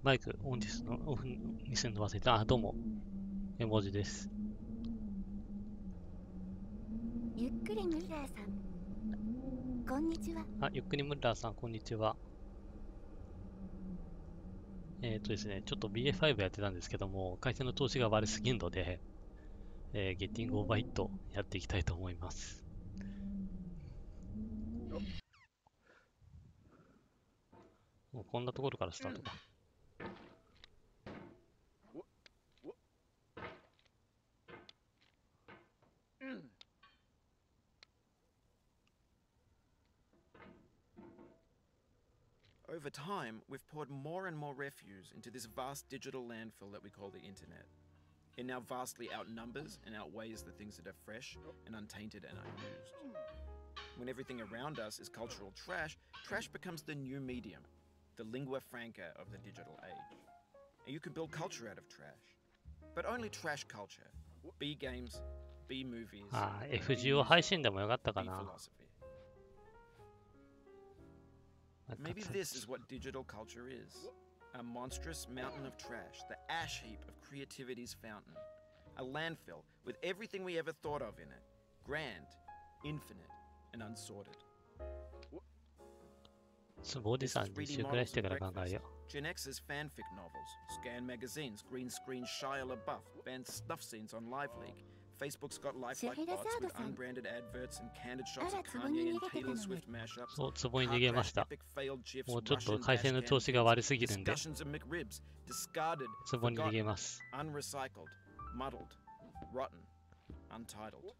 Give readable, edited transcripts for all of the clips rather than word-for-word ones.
マイクオンにするの忘れた。あ、どうも。絵文字です。ゆっくりムッラーさん、こんにちは。あ、ゆっくりムッラーさん、こんにちは。ですね、ちょっと BA5 やってたんですけども、回線の調子が悪すぎるので、ゲッティングオーバーヒットやっていきたいと思います。もうこんなところからスタートか。Over time, we've poured more and more refuse into this vast digital landfill that we call the internet. It now vastly outnumbers and outweighs the things that are fresh and untainted and unused. When everything around us is cultural trash, trash becomes the new medium, the lingua franca of the digital age. And you can build culture out of trash. But only trash culture. B games, B movies, あ、B FGO 配信でもよかったか B な。 philosophy. Maybe this is what digital culture is. A monstrous mountain of trash, the ash heap of creativity's fountain. A landfill with everything we ever thought of in it. Grand, infinite, and unsorted. つぼおじさんに1週くらいしてから考えよう。Gen X's fanfic novels, scan magazines, green screen Shia LaBeouf, banned snuff scenes on Live Leak. Facebook's got lifelike bots with unbranded adverts and candid shots of Kanye and Taylor Swift mashups. そう、つぼに逃げました。もうちょっと回線の調子が悪すぎるんで、つぼに逃げます。Unrecycled, muddled, rotten, untitled.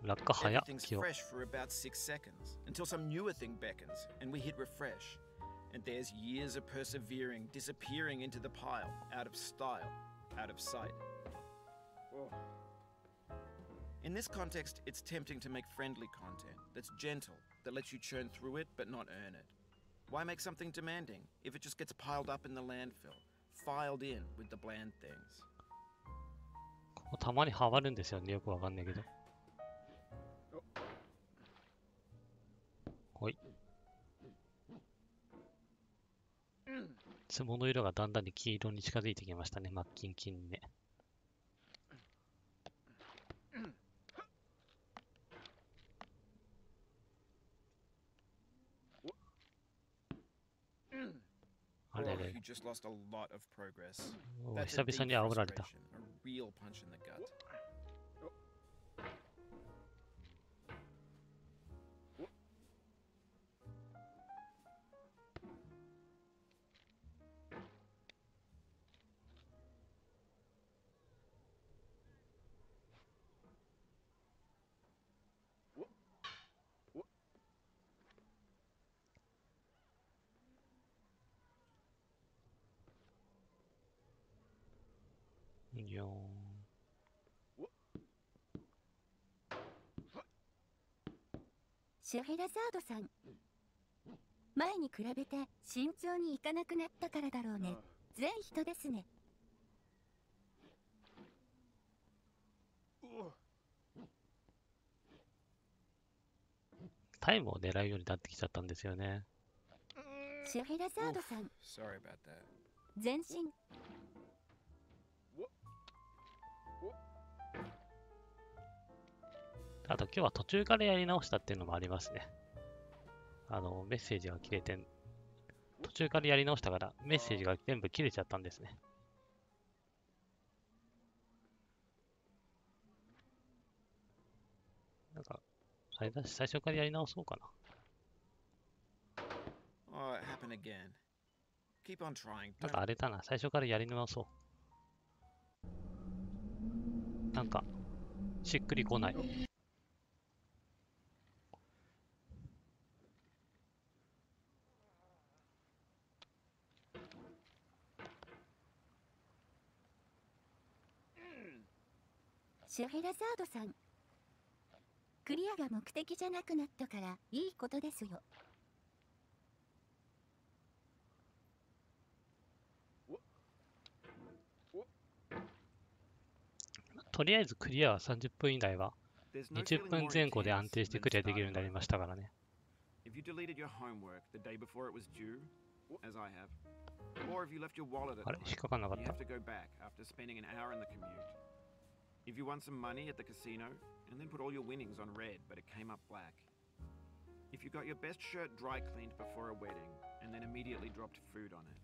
落下早っ。 Everything's fresh for about 6 seconds until some newer thing beckons and we hit refresh. And there's years of persevering disappearing into the pile, out of style, out of sight. In this context, it's tempting to make friendly content that's gentle, that lets you churn through it but not earn it. Why make something demanding if it just gets piled up in the landfill, filed in with the bland things? たまにハマるんですよね。よくわかんないけど。ほい。つぼの色がだんだんに黄色に近づいてきましたね。真っキンキンにね。あれれ。久々に煽られた。よーん。シェヘラザードさん、前に比べて慎重にいかなくなったからだろうね。全人ですね。タイムを狙うようになってきちゃったんですよね。シェヘラザードさん、全身。あと今日は途中からやり直したっていうのもありますね。メッセージが切れて、途中からやり直したからメッセージが全部切れちゃったんですね。なんか、あれだし、最初からやり直そうかな。なんかあれだな、最初からやり直そう。なんか、しっくりこない。シェヘラザードさん、クリアが目的じゃなくなったからいいことですよ。とりあえずクリアは30分以内は20分前後で安定してクリアできるようになりましたからね。If you deleted your homework the day before it was due, as I have. Or if you left your wallet at あれ home, 引っかかんなかっ you た have to go back after spending an hour in the commute. If you won some money at the casino and then put all your winnings on red but it came up black. If you got your best shirt dry cleaned before a wedding and then immediately dropped food on it.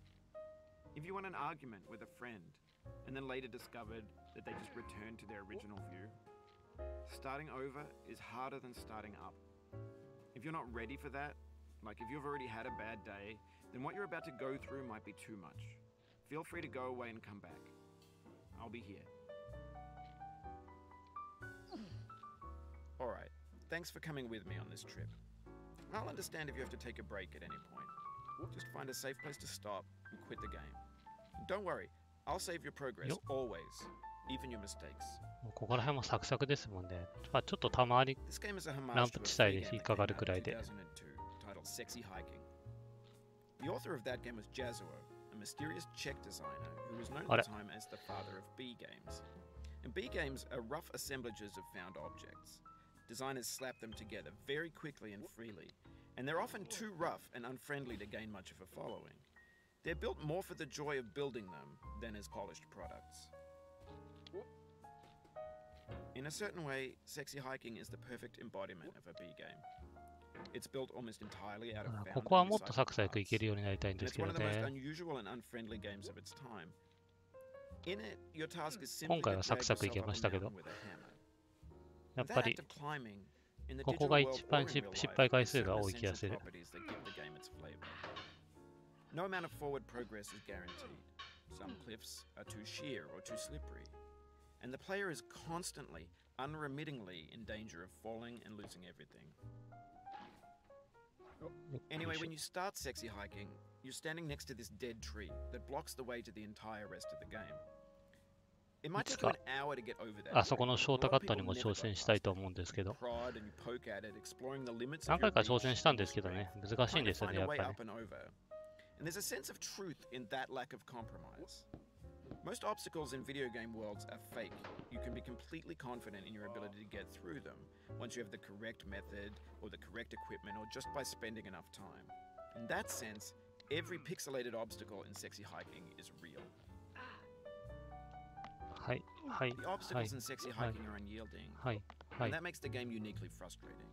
If you won an argument with a friend and then later discovered that they just returned to their original view. Starting over is harder than starting up. If you're not ready for that, like if you've already had a bad day, then what you're about to go through might be too much. Feel free to go away and come back. I'll be here. Alright, thanks for coming with me on this trip. I'll understand if you have to take a break at any point. Just find a safe place to stop and quit the game. Don't worry, I'll save your progress always, even your mistakes. ここら辺もサクサクですもんね。まあ、ちょっとたまに This game is a homage ランプ to a 地帯 free で game 引っ that か came かる out くらい in で。 2002 titled Sexy Hiking. The author of that game was Jazuo, a mysterious Czech designer who was known at the time as the father of B games. And B games are rough assemblages of found objects. Designers slap them together very quickly and freely, and they're often too rough and unfriendly to gain much of a following. They're built more for the joy of building them than as polished products. In a certain way, Sexy Hiking is the perfect embodiment of a B game. It's built almost entirely out of こ found こは and もっと recycled サクサクい parts. けるようになりたいん And です it's け one ど of the most ね。 unusual and unfriendly games of its time. In it, your task is simply 今回 to はサク drag サクい yourself け up ま a したけど、 mountain with a hammer. やっ That ぱ act り of climbing, in the ここ digital が world 一番 or in real 失 life, 敗回 has 数 certain が多い気が essential する。 properties that give the game its flavor. No amount of forward progress is guaranteed. Some cliffs are too sheer or too slippery. And the player is constantly, unremittingly in danger of falling and losing everything. Anyway, when you start Sexy Hiking, you're standing next to this dead tree that blocks the way to the entire rest of the game. It might take you an hour to get over that. あそこのショートカットにも挑戦したいと思うんですけど、何回か挑戦したんですけどね、難しいんですよね、やっぱり。And there's a sense of truth in that lack of compromise. Most obstacles in video game worlds are fake. You can be completely confident in your ability to get through them once you have the correct method or the correct equipment or just by spending enough time. In that sense, every pixelated obstacle in Sexy Hiking is real. はいはい The はい obstacles in Sexy Hiking are unyielding, はいはい and that makes the game uniquely frustrating.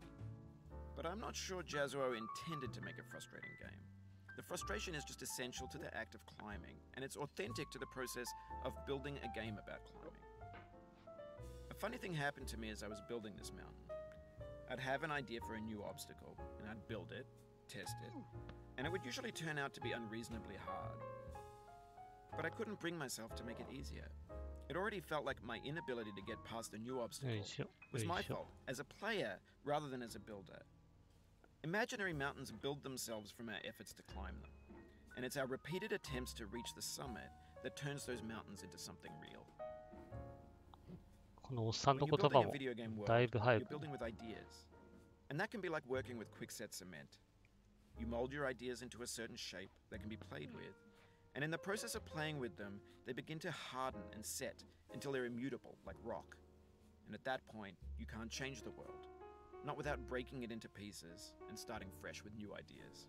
But I'm not sure Jazuo intended to make a frustrating game. The frustration is just essential to the act of climbing, and it's authentic to the process of building a game about climbing. A funny thing happened to me as I was building this mountain. I'd have an idea for a new obstacle, and I'd build it, test it, and it would usually turn out to be unreasonably hard. But I couldn't bring myself to make it easier. It already felt like my inability to get past the new よ obstacle いしょ was よ my いしょ fault, as a player rather than as a builder. Imaginary mountains build themselves from our efforts to climb them, and it's our repeated attempts to reach the summit that turns those mountains into something real. このおっさん When の you're 言葉 building a も video game だい world, ぶ早 you're く building with ideas, and that can be like working with quickset cement. You mold your ideas into a certain shape that can be played with, and in the process of playing with them, they begin to harden and set until they're immutable, like rock. And at that point, you can't change the world, not without breaking it into pieces and starting fresh with new ideas.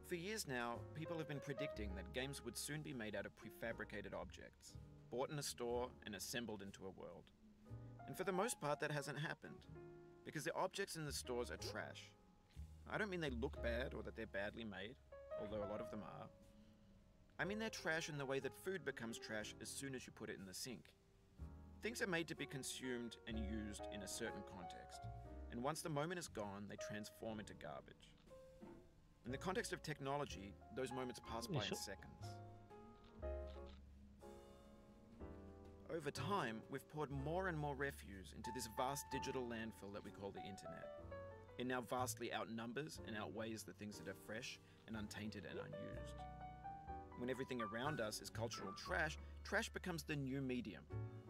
For years now, people have been predicting that games would soon be made out of prefabricated objects, bought in a store and assembled into a world. And for the most part, that hasn't happened, because the objects in the stores are trash. I don't mean they look bad or that they're badly made, although a lot of them are. I mean they're trash in the way that food becomes trash as soon as you put it in the sink. Things are made to be consumed and used in a certain context, and once the moment is gone, they transform into garbage. In the context of technology, those moments pass by in seconds. Over time, we've poured more and more refuse into this vast digital landfill that we call the internet. It now vastly outnumbers and outweighs the things that are fresh and untainted and unused. When everything around us is cultural trash, trash becomes the new medium,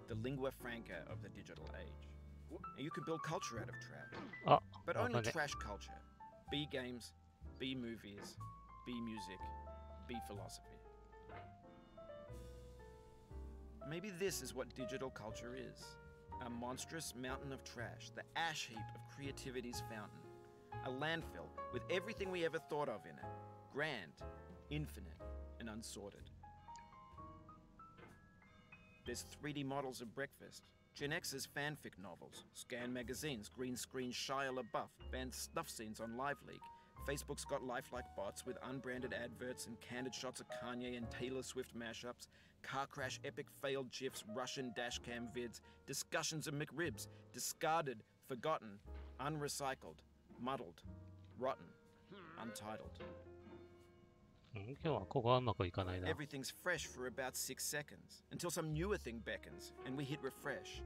the lingua franca of the digital age. And you can build culture out of trash, あ but わ only かんね trash culture. B games, B movies, B music, B philosophy. Maybe this is what digital culture is. A monstrous mountain of trash, the ash heap of creativity's fountain. A landfill with everything we ever thought of in it. Grand, infinite, and unsorted. There's 3D models of breakfast, Gen X's fanfic novels, scan magazines, green screen Shia LaBeouf, banned snuff scenes on LiveLeak. Facebook's got lifelike bots with unbranded adverts and candid shots of Kanye and Taylor Swift mashups, car crash epic failed GIFs, Russian dashcam vids, discussions of McRibs, discarded, forgotten, unrecycled, muddled, rotten, untitled. 今日はここはうまくいかないな。 Everything's fresh for about 6 seconds, until some newer thing beckons, and we hit refresh.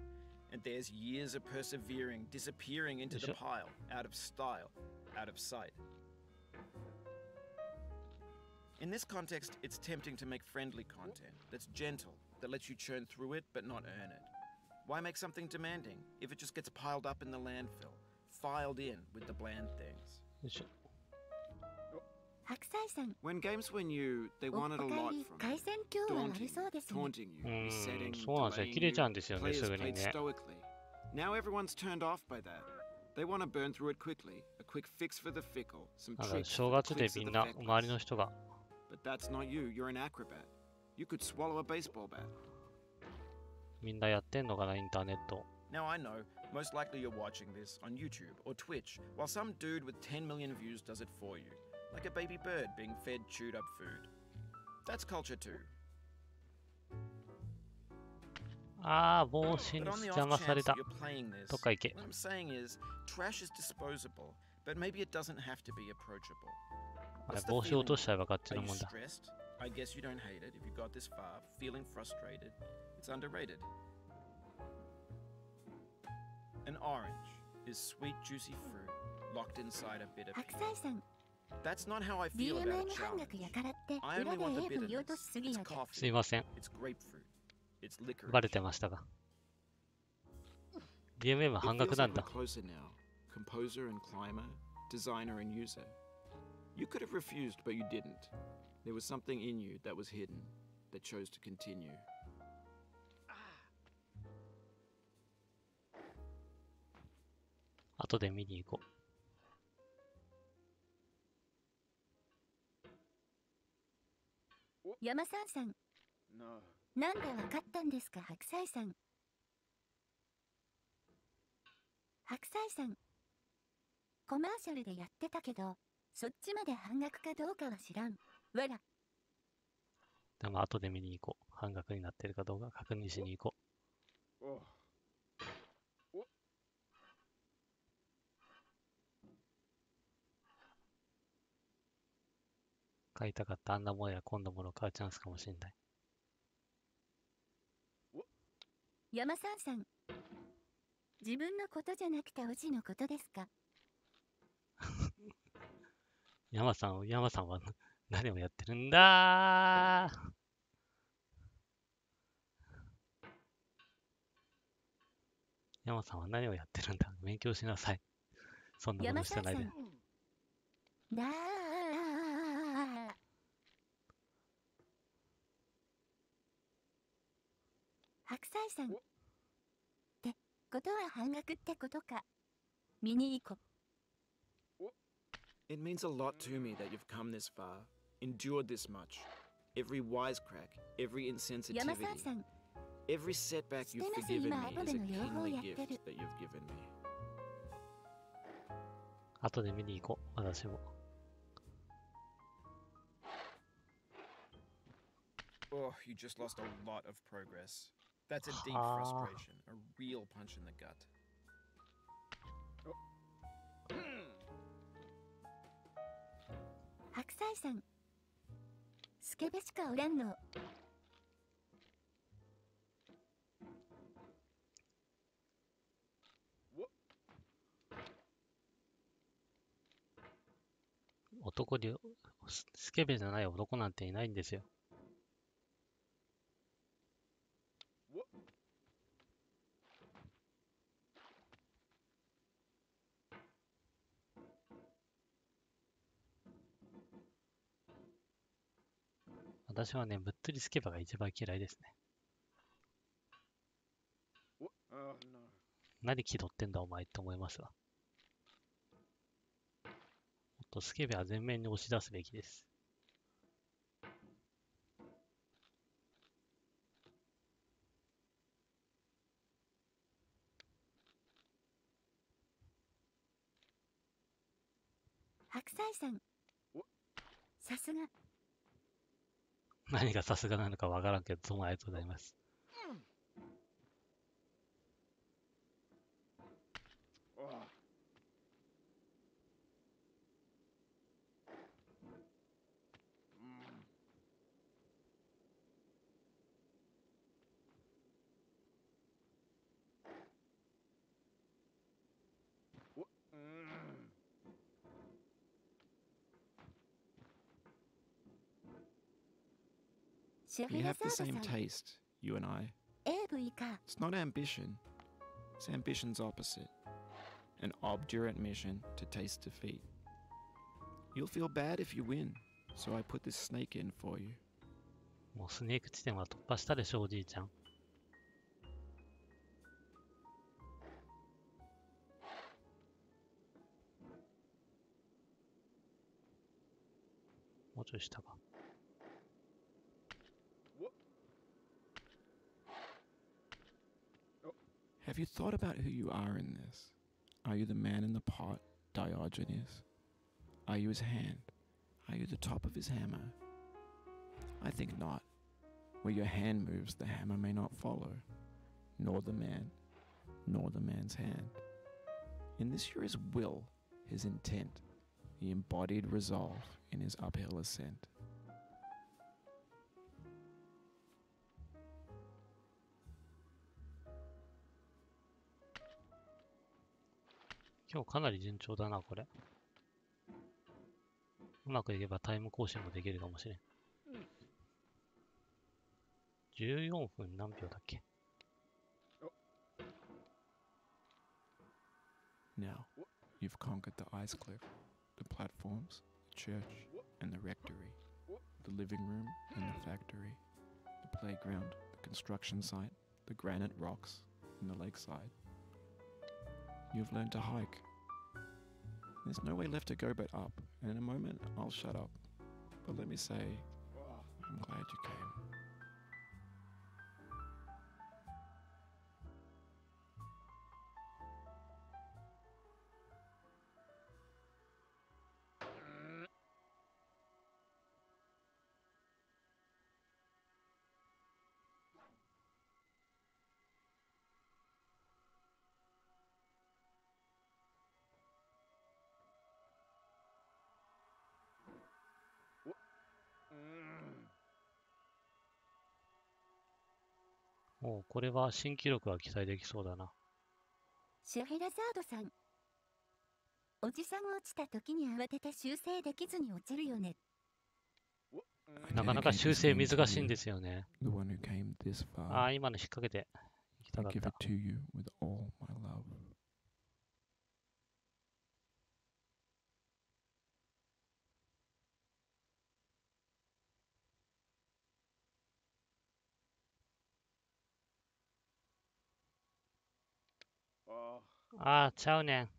And there's years of persevering, disappearing into the pile, out of style, out of sight. In this context, it's tempting to make friendly content that's gentle, that lets you churn through it but not earn it. Why make something demanding if it just gets piled up in the landfill, filed in with the bland things? よいしょ。白菜さん、 When games were new, they お wanted a か lot えり、 from 回 you. 線今日は悪 Daunting, そうですね。 taunting you, resetting, そうなんですよ。 delaying 切れちゃうんで you. すよね、 Players すぐに played ね。 stoically. Now everyone's turned off by that. They want to burn through it quickly, a quick fix for the fickle, some なんか tricks 正 for the 月で clicks み of ん the な、周り feckless. の人が、 But that's not you, you're an acrobat. You could swallow a baseball bat. みんなやってんのかな、インターネット。 Now I know, most likely you're watching this on YouTube or Twitch, while some dude with 10 million views does it for you, like a baby bird being fed chewed up food. That's culture too. ああ、帽子に But on the 邪 off 魔され chance た that。you're playing this, どっか行け。 what I'm saying is, trash is disposable, but maybe it doesn't have to be approachable. あれ What's the 帽子落と feeling? しちゃえば勝ち Are の you もんだ。 stressed? I guess you don't hate it if you got this far, feeling frustrated. It's underrated. An orange is sweet, juicy fruit locked inside a bitter 白 peach. 菜さん、 That's not how I feel about a DMM 半額 challenge. やからって I 裏 only で want the 絵振り落とし bitterness. すぎ It's やで。 coffee. すいません。 It's grapefruit. It's licorice. バレてましたが。DMM It 半額 feels なん like だ we're。closer now. Composer and climber, designer and user. You could have refused, but you didn't. There was something in you that was hidden, that chose to continue. 後で見に行こ山さんさん、 No. なんでわかったんですか、白菜さん。白菜さん、コマーシャルでやってたけど、そっちまで半額かどうかは知らん。わら、う。でも後で見に行こう。半額になってるかどうか確認しに行こ Oh. う。買いたかったあんなもんや今度もの買うチャンスかもしんない。山さんさん、自分のことじゃなくておじのことですか。山さんは何をやってるんだー。山さんは何をやってるんだ。勉強しなさい。そんなこと山してないで。さんさん、だー。白菜さん。ってことは半額ってことか。見に行こ。It means a lot to me that you've come this far, endured this much. Every wisecrack, every 山さん insensitivity, さん、 every setback you've forgiven me is a kingly gift that you've given me. 後で見に行こう。私も。Oh, you just lost a lot of progress. That's a deep Ah. frustration, a real punch in the gut. 白菜さん。スケベしかおらんの。男に、スケベじゃない男なんていないんですよ。私はね、ぶっつりスケベが一番嫌いですね。何気取ってんだお前って思いますわ。とスケベは前面に押し出すべきです。白菜さん、さすが。何がさすがなのかわからんけど、どうもありがとうございます。We have the same taste, you and I. AV か。 It's not ambition. It's ambition's opposite. An obdurate mission to taste defeat. You'll feel bad if you win, so I put this snake in for you. もうスネーク地点は突破したでしょ、おじいちゃん。もうちょい下か。Have you thought about who you are in this? Are you the man in the pot, Diogenes? Are you his hand? Are you the top of his hammer? I think not. Where your hand moves, the hammer may not follow, nor the man, nor the man's hand. In this you're his will, his intent, the embodied resolve in his uphill ascent. 今日かなり順調だな、これ。うまくいけばタイム更新もできるかもしれん。14分何秒だっけ？ Now, you've conquered the ice cliff, the platforms, the church, and the rectory, the living room and the factory, the playground, the construction site, the granite rocks, and the lakeside. You've learned to hike. There's no way left to go but up, and in a moment I'll shut up. But let me say, I'm glad you came.おう、これは新記録が期待できそうだな。シュヘラザードさん。おじさんが落ちた時に慌てて修正できずに落ちるよね。なかなか修正難しいんですよね。 The one who came this far. ああ、今の引っ掛けて行きた I かっ give た。 it to you with all my love. ああ、ちゃうねん。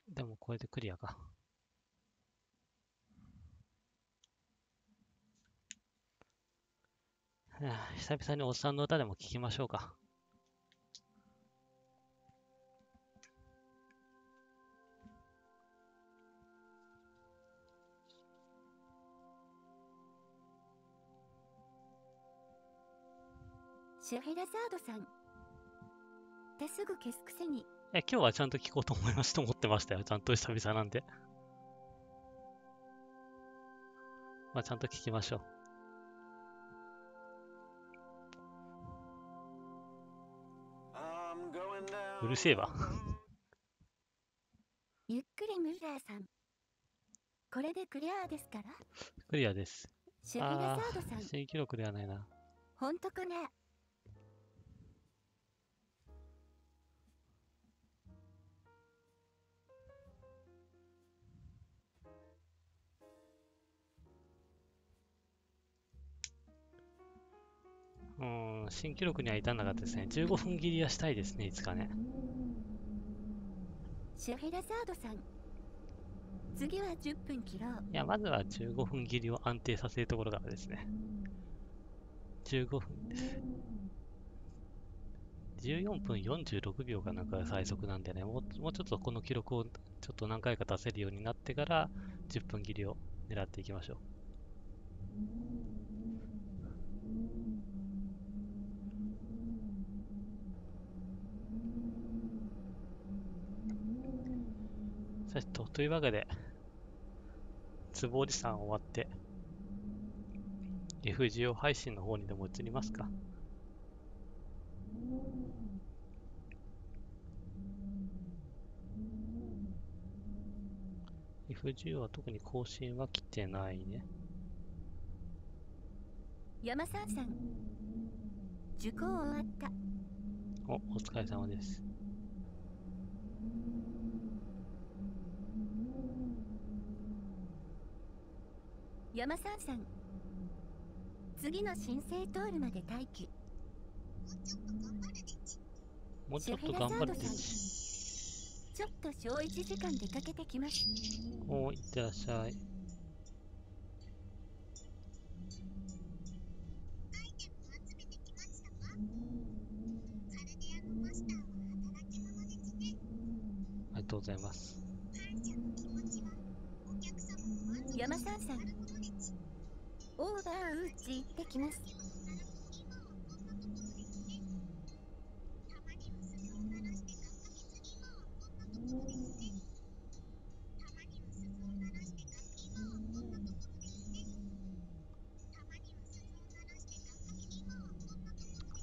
でもこれでクリアか。はあ、久々におっさんの歌でも聴きましょうか。シュヘラザードさん。ってすぐ消すくせに。今日はちゃんと聴こうと思ってましたよ。ちゃんと久々なんで。まあちゃんと聴きましょう。うるせえわ。ゆっくりムーラーさん。これでクリアですから。クリアです。シュヘラザードさん。新記録ではないな。ほんとかね。新記録には至らなかったですね。15分切りはしたいですね、いつかね。シェヘラザードさん、次は10分切ろう。いや、まずは15分切りを安定させるところからですね。15分です。14分46秒がなんか最速なんでね、もうちょっとこの記録をちょっと何回か出せるようになってから10分切りを狙っていきましょう。というわけで、壺おじさん終わって、FGO 配信の方にでも移りますか。FGO は特に更新は来てないね。山さんさん、受講終わった。お疲れ様です。山さんさん、次の申請通るまで待機。もうちょっと頑張るでちょっと小1時間出かけてきます。お、いってらっしゃい。ありがとうございます。山さんさん、オーバーウーチ行ってきます。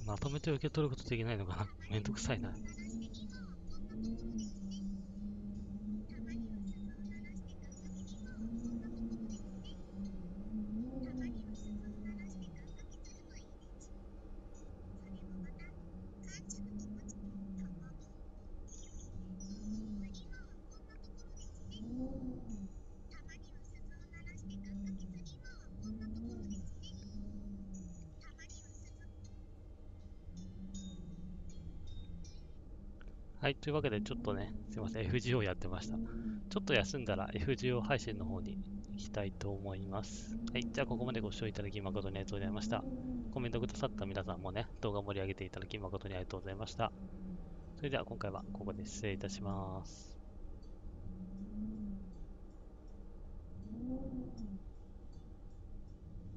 まとめて受け取ることできないのかな。めんどくさいな。はい、というわけでちょっとね、すいません、FGO やってました。ちょっと休んだら FGO 配信の方に行きたいと思います。はい、じゃあここまでご視聴いただき誠にありがとうございました。コメントくださった皆さんもね、動画盛り上げていただき誠にありがとうございました。それでは今回はここで失礼いたします。